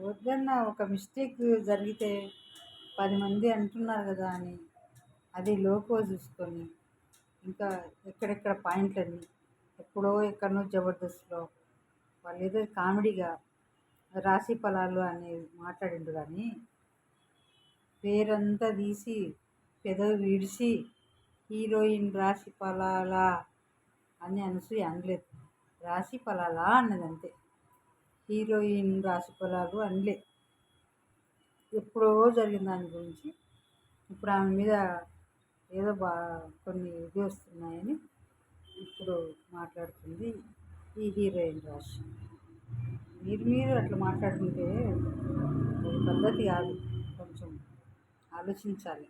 వద్దన్నా ఒక మిస్టేక్ జరిగితే 10 మంది అంటున్నారు కదా అని అది లోకువ చూసుకొని ఇంకా ఎక్కడెక్కడ పాయింట్లన్నీ ఎప్పుడో ఎక్కడనో జబర్దస్త్లో వాళ్ళు ఏదో కామెడీగా రాశి ఫలాలు అనేది మాట్లాడిండు కానీ పేరంతా తీసి పెదవి విడిచి హీరోయిన్ రాశి ఫలాలా అని అనసూయ అనలేదు. రాశి ఫలాలా అన్నది అంతే. హీరోయిన్ రాశి ఫలాలు అనలే. ఎప్పుడో జరిగిన దాని గురించి ఇప్పుడు ఆమె మీద ఏదో కొన్ని ఇది వస్తున్నాయని ఇప్పుడు మాట్లాడుతుంది ఈ హీరోయిన్ రాశి. మీరు అట్లా మాట్లాడుకుంటే అది పద్ధతి కాదు. కొంచెం ఆలోచించాలి.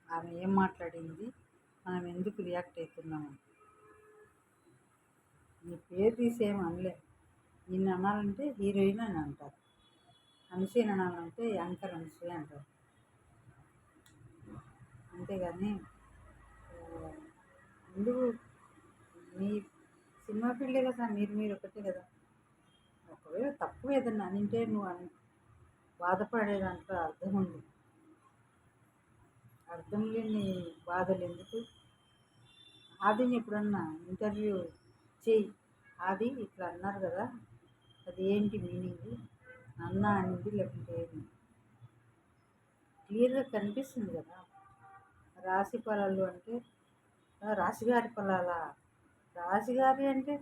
ఆమె ఏం మాట్లాడింది, మనం ఎందుకు రియాక్ట్ అవుతున్నాము. నీ పేరు తీసేం అనలే. నిన్ను అనాలంటే హీరోయిన్ అని అంటారు, అనసూయని అనాలంటే యాంకర్ అనసూయ అంటారు. అంతేగాని ఎందుకు మీ సినిమా ఫీల్డే కదా, మీరు ఒకటే కదా. ఒకవేళ తప్పు ఏదన్నా అనింటే నువ్వు బాధపడే దాంట్లో అర్థం ఉంది. అర్థం లేని బాధలు ఎందుకు. ఆదిని ఎప్పుడన్నా ఇంటర్వ్యూ చేయి, ఆది ఇట్లా అన్నారు కదా, అది ఏంటి మీనింగ్, అన్నా అనేది లేకుంటే ఏది క్లియర్గా కనిపిస్తుంది కదా. రాశి ఫలాలు అంటే రాశిగారి ఫలాలా, రాశిగారి అంటే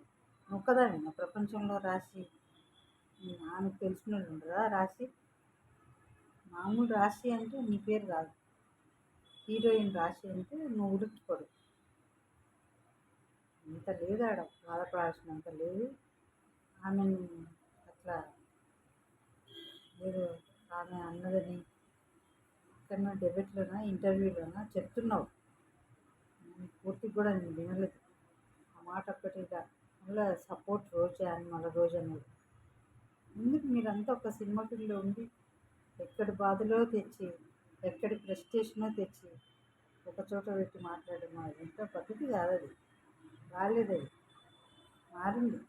ఒక్కదానినా ప్రపంచంలో రాశి ఆమెకు తెలిసినోళ్ళు ఉండదా రాశి. మామూలు రాశి అంటే నీ పేరు కాదు, హీరోయిన్ రాశి అంటే నువ్వు ఉలిక్కిపడు. అంత లేదు, ఆడ బాధపడాల్సినంత లేదు. ఆమెను అట్లా ఏదో ఆమె అన్నదని ఎక్కడన్నా డెబేట్లోనా ఇంటర్వ్యూలోనా చెప్తున్నావు. పూర్తిగా కూడా నేను వినలేదు ఆ మాట ఒక్కటిగా. మళ్ళీ సపోర్ట్ రోజా అని మళ్ళీ రోజా అనేది ఎందుకు. మీరంతా ఒక సినిమా ఫీల్డ్లో ఉండి ఎక్కడి బాధలో తెచ్చి ఎక్కడి ప్రెస్టేషనో తెచ్చి ఒక చోట పెట్టి మాట్లాడడం ఎంత పద్ధతి కాదు. అది బాగాలేదు, అది మారింది.